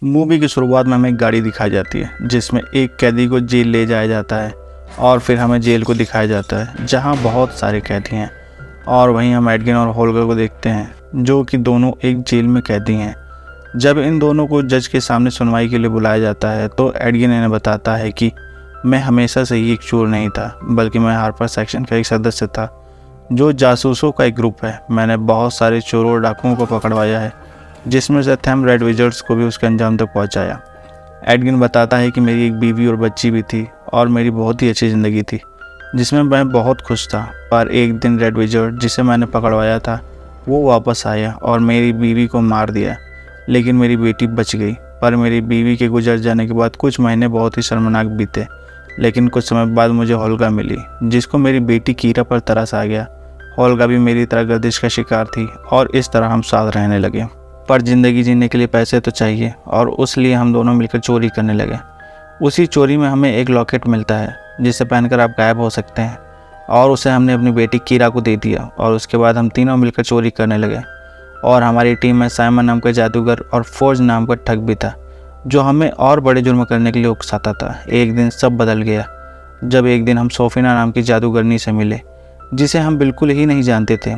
Movie की शुरुआत में हमें एक गाड़ी दिखाई जाती है जिसमें एक कैदी को जेल ले जाया जाता है और फिर हमें जेल को दिखाया जाता है जहां बहुत सारे कैदी हैं। और वहीं हम एडगिन और होल्गर को देखते हैं जो कि दोनों एक जेल में कैदी हैं। जब इन दोनों को जज के सामने सुनवाई के लिए बुलाया जाता है तो एडगिन इन्हें बताता है कि मैं हमेशा से ही एक चोर नहीं था, बल्कि मैं हार्पर सेक्शन का एक सदस्य था जो जासूसों का एक ग्रुप है। मैंने बहुत सारे चोरों और डाकुओं को पकड़वाया है, जिसमें से थैम रेड विजर्ड्स को भी उसके अंजाम तक पहुंचाया। एडगिन बताता है कि मेरी एक बीवी और बच्ची भी थी और मेरी बहुत ही अच्छी ज़िंदगी थी जिसमें मैं बहुत खुश था। पर एक दिन रेड विजर्ड जिसे मैंने पकड़वाया था वो वापस आया और मेरी बीवी को मार दिया, लेकिन मेरी बेटी बच गई। पर मेरी बीवी के गुजर जाने के बाद कुछ महीने बहुत ही शर्मनाक बीते, लेकिन कुछ समय बाद मुझे होल्गा मिली जिसको मेरी बेटी कीरा पर तरस आ गया। होल्गा भी मेरी तरह गर्दिश का शिकार थी और इस तरह हम साथ रहने लगे। पर ज़िंदगी जीने के लिए पैसे तो चाहिए और उस लिए हम दोनों मिलकर चोरी करने लगे। उसी चोरी में हमें एक लॉकेट मिलता है जिसे पहनकर आप गायब हो सकते हैं, और उसे हमने अपनी बेटी कीरा को दे दिया। और उसके बाद हम तीनों मिलकर चोरी करने लगे और हमारी टीम में साइमन नाम का जादूगर और फोर्ज नाम का ठग भी था जो हमें और बड़े जुर्म करने के लिए उकसाता था। एक दिन सब बदल गया जब एक दिन हम सोफिना नाम की जादूगरनी से मिले जिसे हम बिल्कुल ही नहीं जानते थे,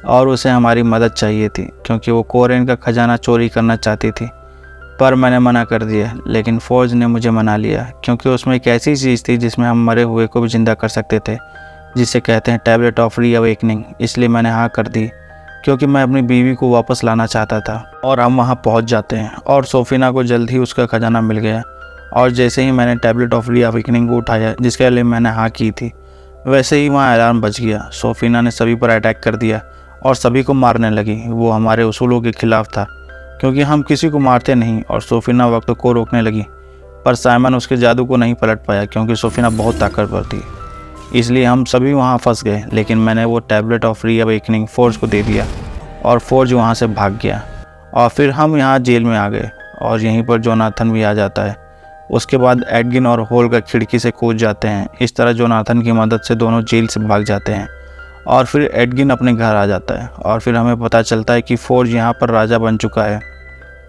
और उसे हमारी मदद चाहिए थी क्योंकि वो कोरेन का खजाना चोरी करना चाहती थी। पर मैंने मना कर दिया, लेकिन फोर्ज ने मुझे मना लिया क्योंकि उसमें एक ऐसी चीज़ थी जिसमें हम मरे हुए को भी जिंदा कर सकते थे, जिसे कहते हैं टैबलेट ऑफ रीअवेकनिंग। इसलिए मैंने हाँ कर दी क्योंकि मैं अपनी बीवी को वापस लाना चाहता था। और हम वहाँ पहुँच जाते हैं और सोफिना को जल्द ही उसका खजाना मिल गया। और जैसे ही मैंने टैबलेट ऑफ रीअवेकनिंग को उठाया जिसके लिए मैंने हाँ की थी, वैसे ही वहाँ अलार्म बज गया। सोफिना ने सभी पर अटैक कर दिया और सभी को मारने लगी। वो हमारे उसूलों के खिलाफ था क्योंकि हम किसी को मारते नहीं, और सोफिना वक्त को रोकने लगी। पर साइमन उसके जादू को नहीं पलट पाया क्योंकि सोफिना बहुत ताकतवर थी, इसलिए हम सभी वहाँ फंस गए। लेकिन मैंने वो टैबलेट ऑफ रीअवेकनिंग फोर्ज को दे दिया और फोर्ज वहाँ से भाग गया। और फिर हम यहाँ जेल में आ गए और यहीं पर जोनाथन भी आ जाता है। उसके बाद एडगिन और होल्गा खिड़की से कूद जाते हैं। इस तरह जोनाथन की मदद से दोनों जेल से भाग जाते हैं और फिर एडगिन अपने घर आ जाता है। और फिर हमें पता चलता है कि फोर्ज यहाँ पर राजा बन चुका है।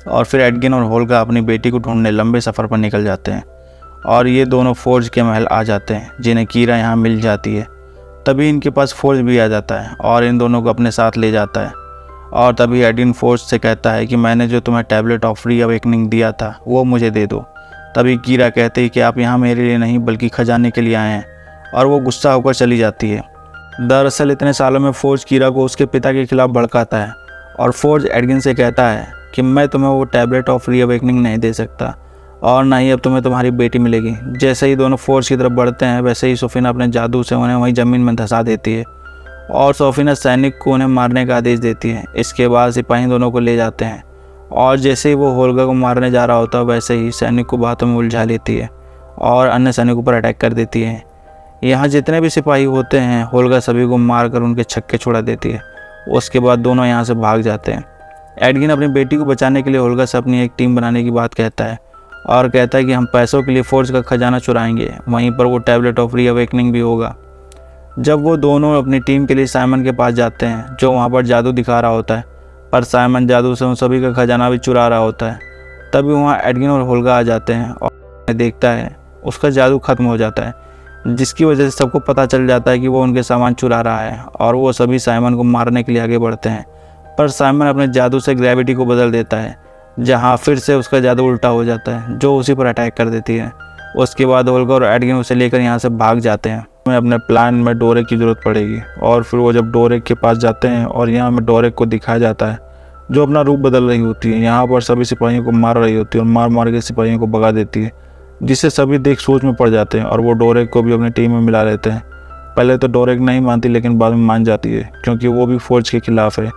और फिर एडगिन और होल्गा अपनी बेटी को ढूंढने लंबे सफ़र पर निकल जाते हैं और ये दोनों फोर्ज के महल आ जाते हैं जिन्हें कीरा यहाँ मिल जाती है। तभी इनके पास फोर्ज भी आ जाता है और इन दोनों को अपने साथ ले जाता है। और तभी एडगिन फोर्ज से कहता है कि मैंने जो तुम्हें टैबलेट ऑफ रीअवेकनिंग दिया था वो मुझे दे दो। तभी कीरा कहते हैं कि आप यहाँ मेरे लिए नहीं बल्कि खजाने के लिए आए हैं, और वो गुस्सा होकर चली जाती है। दरअसल इतने सालों में फोर्ज कीरा को उसके पिता के खिलाफ भड़काता है और फोर्ज एडगिन से कहता है कि मैं तुम्हें वो टैबलेट ऑफ रीअवेकनिंग नहीं दे सकता और ना ही अब तुम्हें तुम्हारी बेटी मिलेगी। जैसे ही दोनों फोर्ज की तरफ बढ़ते हैं वैसे ही सोफिना अपने जादू से उन्हें वहीं ज़मीन में धंसा देती है और सोफिना सैनिक को उन्हें मारने का आदेश देती है। इसके बाद सिपाही दोनों को ले जाते हैं और जैसे ही वो होल्गा को मारने जा रहा होता है वैसे ही सैनिक को बातों में उलझा लेती है और अन्य सैनिकों पर अटैक कर देती है। यहाँ जितने भी सिपाही होते हैं होल्गा सभी को मारकर उनके छक्के छुड़ा देती है। उसके बाद दोनों यहाँ से भाग जाते हैं। एडगिन अपनी बेटी को बचाने के लिए होल्गा से अपनी एक टीम बनाने की बात कहता है और कहता है कि हम पैसों के लिए फोर्ज का खजाना चुराएंगे, वहीं पर वो टैबलेट ऑफ रीअवेकनिंग भी होगा। जब वो दोनों अपनी टीम के लिए साइमन के पास जाते हैं जो वहाँ पर जादू दिखा रहा होता है, पर साइमन जादू से उन सभी का खजाना भी चुरा रहा होता है। तभी वहाँ एडगिन और होल्गा आ जाते हैं और देखता है उसका जादू खत्म हो जाता है, जिसकी वजह से सबको पता चल जाता है कि वो उनके सामान चुरा रहा है और वो सभी साइमन को मारने के लिए आगे बढ़ते हैं। पर साइमन अपने जादू से ग्रेविटी को बदल देता है, जहाँ फिर से उसका जादू उल्टा हो जाता है जो उसी पर अटैक कर देती है। उसके बाद होल्गा और एडगिन उसे लेकर यहाँ से भाग जाते हैं। हमें अपने प्लान में डोरेक की ज़रूरत पड़ेगी और फिर वो जब डोरेक के पास जाते हैं और यहाँ हमें डोरेक को दिखाया जाता है जो अपना रूप बदल रही होती है। यहाँ पर सभी सिपाहियों को मार रही होती है और मार मार के सिपाहियों को भगा देती है, जिससे सभी देख सोच में पड़ जाते हैं और वो डोरेक को भी अपनी टीम में मिला लेते हैं। पहले तो डोरेक नहीं मानती लेकिन बाद में मान जाती है क्योंकि वो भी फोर्ज के खिलाफ है।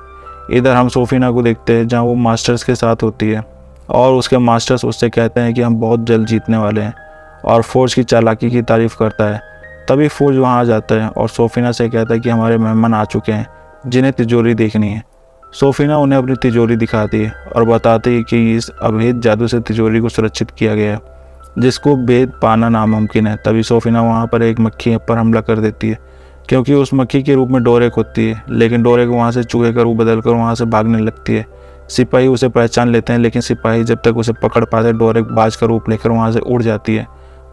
इधर हम सोफिना को देखते हैं जहाँ वो मास्टर्स के साथ होती है और उसके मास्टर्स उससे कहते हैं कि हम बहुत जल्द जीतने वाले हैं और फोर्ज की चालाकी की तारीफ़ करता है। तभी फोर्ज वहाँ आ जाता है और सोफिना से कहता है कि हमारे मेहमान आ चुके हैं जिन्हें तिजोरी देखनी है। सोफिना उन्हें अपनी तिजोरी दिखाती है और बताती है कि इस अभेद जादू से तिजोरी को सुरक्षित किया गया है जिसको भेद पाना नामुमकिन है। तभी सोफिना वहाँ पर एक मक्खी पर हमला कर देती है क्योंकि उस मक्खी के रूप में डोरेक होती है, लेकिन डोरेक वहाँ से चूहे का रूप बदल कर वहाँ से भागने लगती है। सिपाही उसे पहचान लेते हैं, लेकिन सिपाही जब तक उसे पकड़ पाते डोरेक बाज का रूप लेकर वहाँ से उड़ जाती है।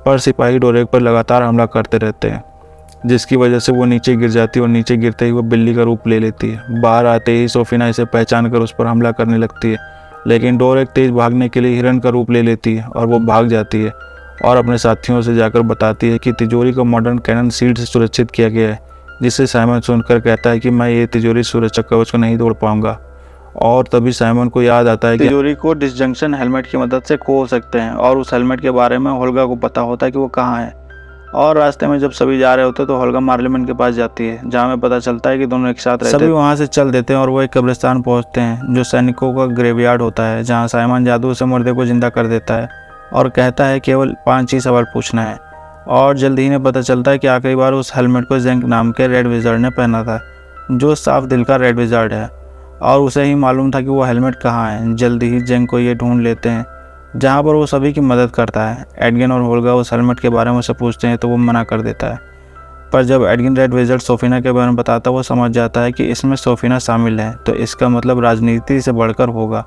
पर सिपाही डोरेक पर लगातार हमला करते रहते हैं, जिसकी वजह से वो नीचे गिर जाती है और नीचे गिरते ही वो बिल्ली का रूप ले लेती है। बाहर आते ही सोफिना इसे पहचान कर उस पर हमला करने लगती है, लेकिन डोरेक तेज भागने के लिए हिरन का रूप ले लेती है और वो भाग जाती है और अपने साथियों से जाकर बताती है कि तिजोरी को मॉडर्न कैनन शील्ड से सुरक्षित किया गया है, जिससे साइमन सुनकर कहता है कि मैं ये तिजोरी सुरक्षा कवच को नहीं तोड़ पाऊंगा। और तभी साइमन को याद आता है कि तिजोरी को डिसजंक्शन हेलमेट की मदद से खोल सकते हैं, और उस हेलमेट के बारे में होल्गा को पता होता है कि वो कहाँ है। और रास्ते में जब सभी जा रहे होते हैं तो होल्गा मार्लिमन के पास जाती है, जहाँ में पता चलता है कि दोनों एक साथ रहते हैं। सभी वहाँ से चल देते हैं और वो एक कब्रिस्तान पहुँचते हैं जो सैनिकों का ग्रेवयार्ड होता है, जहाँ साइमन जादू से मुर्दे को जिंदा कर देता है और कहता है केवल 5 ही सवाल पूछना है। और जल्दी ही ने पता चलता है कि आखिरी बार उस हेलमेट को जेंक नाम के रेड विजार्ड ने पहना था, जो साफ दिल का रेड विजार्ड है, और उसे ही मालूम था कि वो हेलमेट कहाँ है। जल्दी ही जेंक को ये ढूंढ लेते हैं, जहाँ पर वो सभी की मदद करता है। एडगिन और होल्गा उस हेलमेट के बारे में उसे पूछते हैं तो वो मना कर देता है, पर जब एडगिन रेड विजार्ड सोफिना के बारे में बताता है वो समझ जाता है कि इसमें सोफिना शामिल है, तो इसका मतलब राजनीति से बढ़कर होगा।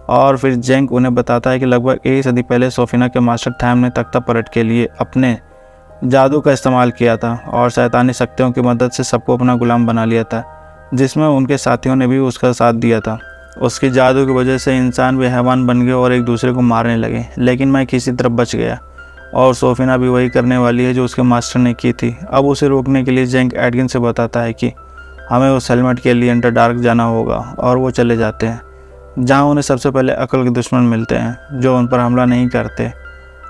और फिर जेंक उन्हें बताता है कि लगभग 1 सदी पहले सोफिना के मास्टर थैम ने तख्ता पलट के लिए अपने जादू का इस्तेमाल किया था और शैतानी शक्तियों की मदद से सबको अपना गुलाम बना लिया था, जिसमें उनके साथियों ने भी उसका साथ दिया था। उसके जादू की वजह से इंसान भी हैवान बन गए और एक दूसरे को मारने लगे, लेकिन मैं किसी तरफ बच गया। और सोफिना भी वही करने वाली है जो उसके मास्टर ने की थी। अब उसे रोकने के लिए जेंक एडगिन से बताता है कि हमें उस हेलमेट के लिए अंडर डार्क जाना होगा, और वो चले जाते हैं, जहाँ उन्हें सबसे पहले अकल के दुश्मन मिलते हैं जो उन पर हमला नहीं करते,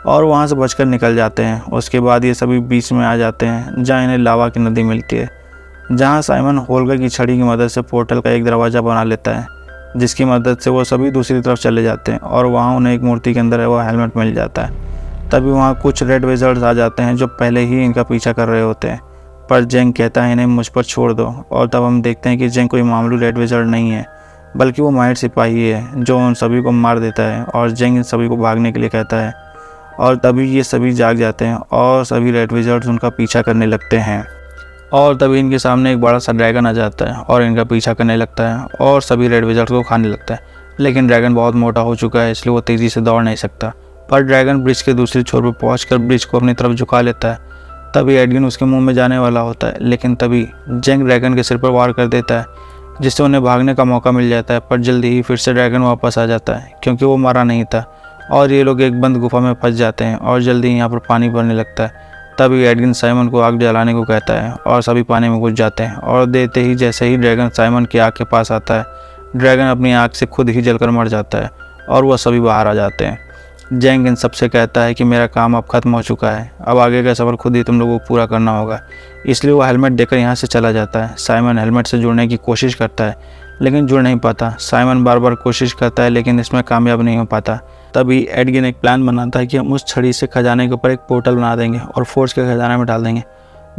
और वहाँ से बचकर निकल जाते हैं। उसके बाद ये सभी बीच में आ जाते हैं, जहाँ इन्हें लावा की नदी मिलती है, जहाँ साइमन होल्गा की छड़ी की मदद से पोर्टल का एक दरवाज़ा बना लेता है, जिसकी मदद से वो सभी दूसरी तरफ चले जाते हैं, और वहाँ उन्हें एक मूर्ति के अंदर वो हेलमेट मिल जाता है। तभी वहाँ कुछ रेड विजार्ड्स आ जाते हैं जो पहले ही इनका पीछा कर रहे होते हैं, पर जेंक कहता है इन्हें मुझ पर छोड़ दो। और तब हम देखते हैं कि जेंक कोई मामूली रेड विजार्ड नहीं है, बल्कि वो माहिर सिपाही है जो उन सभी को मार देता है, और जेंक इन सभी को भागने के लिए कहता है। और तभी ये सभी जाग जाते हैं और सभी रेड विजार्ड्स उनका पीछा करने लगते हैं, और तभी इनके सामने एक बड़ा सा ड्रैगन आ जाता है और इनका पीछा करने लगता है और सभी रेड विजार्ड्स को खाने लगता है। लेकिन ड्रैगन बहुत मोटा हो चुका है, इसलिए वो तेज़ी से दौड़ नहीं सकता, पर ड्रैगन ब्रिज के दूसरी छोर पर पहुंचकर ब्रिज को अपनी तरफ झुका लेता है। तभी एडगिन उसके मुंह में जाने वाला होता है, लेकिन तभी जेंक ड्रैगन के सिर पर वार कर देता है, जिससे उन्हें भागने का मौका मिल जाता है। पर जल्दी ही फिर से ड्रैगन वापस आ जाता है, क्योंकि वो मरा नहीं था, और ये लोग एक बंद गुफा में फंस जाते हैं और जल्दी ही यहाँ पर पानी भरने लगता है। तभी एडगिन साइमन को आग जलाने को कहता है और सभी पानी में घुस जाते हैं, और देते ही जैसे ही ड्रैगन साइमन की आग के पास आता है, ड्रैगन अपनी आग से खुद ही जलकर मर जाता है और वह सभी बाहर आ जाते हैं। जेंक इन सबसे कहता है कि मेरा काम अब खत्म हो चुका है, अब आगे का सफ़र खुद ही तुम लोगों को पूरा करना होगा, इसलिए वो हेलमेट देकर यहाँ से चला जाता है। साइमन हेलमेट से जुड़ने की कोशिश करता है, लेकिन जुड़ नहीं पाता। साइमन बार बार कोशिश करता है, लेकिन इसमें कामयाब नहीं हो पाता। तभी एडगिन एक प्लान बनाता है कि हम उस छड़ी से खजाने के ऊपर एक पोर्टल बना देंगे और फोर्स के खजाने में डाल देंगे,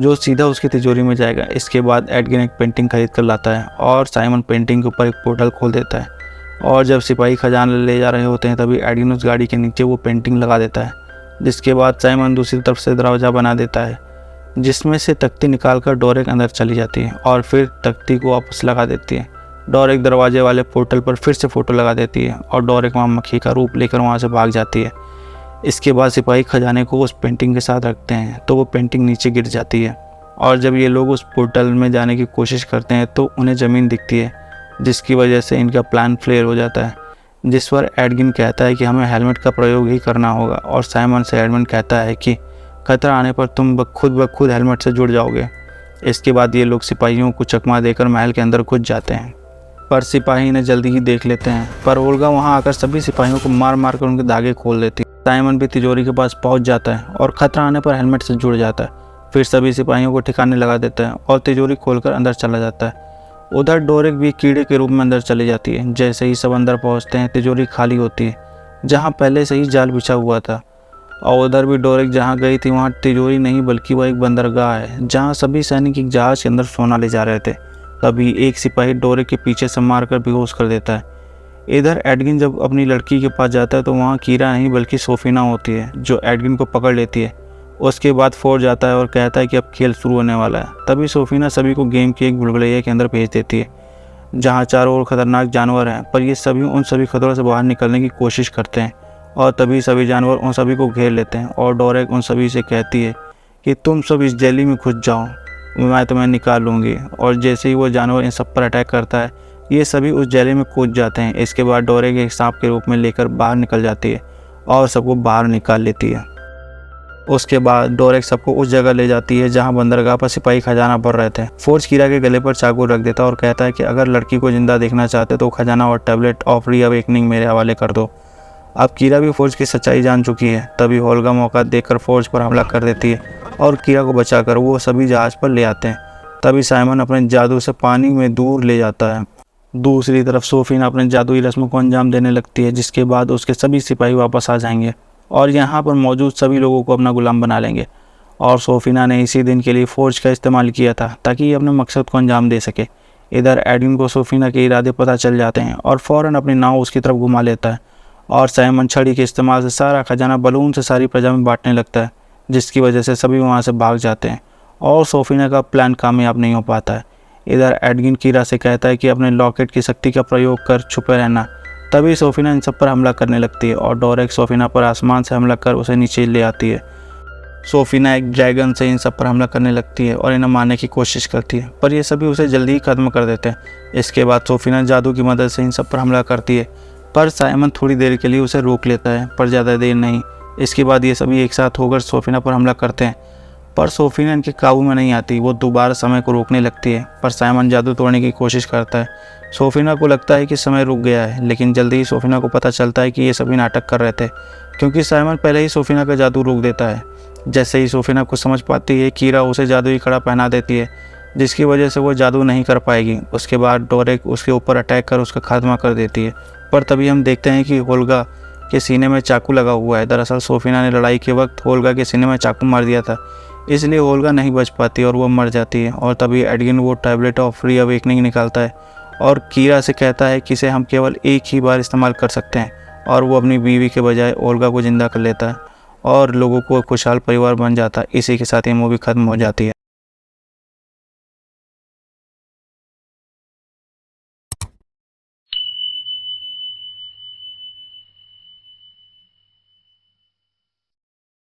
जो सीधा उसकी तिजोरी में जाएगा। इसके बाद एडगिन एक पेंटिंग खरीद कर लाता है और साइमन पेंटिंग के ऊपर एक पोर्टल खोल देता है, और जब सिपाही खजाना ले जा रहे होते हैं तभी एडगिन उस गाड़ी के नीचे वो पेंटिंग लगा देता है, जिसके बाद साइमन दूसरी तरफ से दरवाज़ा बना देता है, जिसमें से तख्ती निकालकर डोरेक अंदर चली जाती है और फिर तख्ती को वापस लगा देती है। डोरेक दरवाजे वाले पोर्टल पर फिर से फ़ोटो लगा देती है और डोरेक वहाँ मक्खी का रूप लेकर वहाँ से भाग जाती है। इसके बाद सिपाही खजाने को उस पेंटिंग के साथ रखते हैं तो वो पेंटिंग नीचे गिर जाती है, और जब ये लोग उस पोर्टल में जाने की कोशिश करते हैं तो उन्हें ज़मीन दिखती है, जिसकी वजह से इनका प्लान फेल हो जाता है। जिस पर एडगिन कहता है कि हमें हेलमेट का प्रयोग ही करना होगा, और साइमन से एडगिन कहता है कि खतरा आने पर तुम खुद ब खुद हेलमेट से जुड़ जाओगे। इसके बाद ये लोग सिपाहियों को चकमा देकर महल के अंदर घुस जाते हैं, पर सिपाही इन्हें जल्दी ही देख लेते हैं। पर ओल्गा वहाँ आकर सभी सिपाहियों को मार मार कर उनके धागे खोल देती है। साइमन भी तिजोरी के पास पहुँच जाता है और खतरा आने पर हेलमेट से जुड़ जाता है। फिर सभी सिपाहियों को ठिकाने लगा देता है और तिजोरी खोलकर अंदर चला जाता है। उधर डोरेक भी कीड़े के रूप में अंदर चली जाती है। जैसे ही सब अंदर पहुंचते हैं तिजोरी खाली होती है, जहां पहले से ही जाल बिछा हुआ था। और उधर भी डोरेक जहां गई थी वहां तिजोरी नहीं बल्कि वह एक बंदरगाह है, जहां सभी सैनिक एक जहाज के अंदर सोना ले जा रहे थे। तभी एक सिपाही डोरेक के पीछे से मारकर बेहोश कर देता है। इधर एडगिन जब अपनी लड़की के पास जाता है तो वहाँ कीरा नहीं बल्कि सोफिना होती है, जो एडगिन को पकड़ लेती है। उसके बाद फोर जाता है और कहता है कि अब खेल शुरू होने वाला है। तभी सोफिना सभी को गेम की एक बुलबुलैया के अंदर भेज देती है, जहाँ चारों ओर खतरनाक जानवर हैं, पर ये सभी उन सभी खतरों से बाहर निकलने की कोशिश करते हैं और तभी सभी जानवर उन सभी को घेर लेते हैं और डोरेक उन सभी से कहती है कि तुम सब इस जेली में घुस जाओ, मैं तुम्हें निकाल लूँगी। और जैसे ही वो जानवर इन सब पर अटैक करता है, ये सभी उस जेली में कूद जाते हैं। इसके बाद डोरेक एक सांप के रूप में लेकर बाहर निकल जाती है और सबको बाहर निकाल लेती है। उसके बाद डोरेक सबको उस जगह ले जाती है जहां बंदरगाह पर सिपाही खजाना भर रहे थे। फोर्ज कीरा के गले पर चाकू रख देता है और कहता है कि अगर लड़की को जिंदा देखना चाहते तो खजाना और टैबलेट ऑफ रीअवेकनिंग मेरे हवाले कर दो। अब कीरा भी फोर्ज की सच्चाई जान चुकी है। तभी होल्गा मौका देखकर फोर्ज पर हमला कर देती है और कीरा को बचाकर वो सभी जहाज पर ले आते हैं। तभी साइमन अपने जादू से पानी में दूर ले जाता है। दूसरी तरफ सोफिना अपने जादुई रस्मों को अंजाम देने लगती है, जिसके बाद उसके सभी सिपाही वापस आ जाएंगे और यहाँ पर मौजूद सभी लोगों को अपना गुलाम बना लेंगे। और सोफिना ने इसी दिन के लिए फोर्ज का इस्तेमाल किया था ताकि ये अपने मकसद को अंजाम दे सके। इधर एडविन को सोफिना के इरादे पता चल जाते हैं और फ़ौरन अपनी नाव उसकी तरफ घुमा लेता है और साइमन छड़ी के इस्तेमाल से सारा खजाना बलून से सारी प्रजा में बांटने लगता है, जिसकी वजह से सभी वहाँ से भाग जाते हैं और सोफिना का प्लान कामयाब नहीं हो पाता है। इधर एडविन कीरा से कहता है कि अपने लॉकेट की शक्ति का प्रयोग कर छुपे रहना। तभी सोफिना इन सब पर हमला करने लगती है और डोरेक सोफिना पर आसमान से हमला कर उसे नीचे ले आती है। सोफिना एक ड्रैगन से इन सब पर हमला करने लगती है और इन्हें मारने की कोशिश करती है, पर ये सभी उसे जल्दी ही खत्म कर देते हैं। इसके बाद सोफिना जादू की मदद से इन सब पर हमला करती है, पर साइमन थोड़ी देर के लिए उसे रोक लेता है, पर ज़्यादा देर नहीं। इसके बाद ये सभी एक साथ होकर सोफिना पर हमला करते हैं, पर सोफिना इनके काबू में नहीं आती। वो दोबारा समय को रोकने लगती है, पर साइमन जादू तोड़ने की कोशिश करता है। सोफिना को लगता है कि समय रुक गया है, लेकिन जल्दी ही सोफिना को पता चलता है कि ये सभी नाटक कर रहे थे, क्योंकि साइमन पहले ही सोफिना का जादू रोक देता है। जैसे ही सोफिना को समझ पाती है, कीरा उसे जादुई कड़ा पहना देती है, जिसकी वजह से वो जादू नहीं कर पाएगी। उसके बाद डोरेक उसके ऊपर अटैक कर उसका खात्मा कर देती है, पर तभी हम देखते हैं कि होल्गा के सीने में चाकू लगा हुआ है। दरअसल सोफिना ने लड़ाई के वक्त होल्गा के सीने में चाकू मार दिया था, इसलिए होल्गा नहीं बच पाती और वो मर जाती है। और तभी एडविन वो टैबलेट ऑफ रीअवेकनिंग निकालता है और कीरा से कहता है कि इसे हम केवल एक ही बार इस्तेमाल कर सकते हैं, और वो अपनी बीवी के बजाय ओल्गा को ज़िंदा कर लेता है और लोगों को खुशहाल परिवार बन जाता है। इसी के साथ ये मूवी ख़त्म हो जाती है।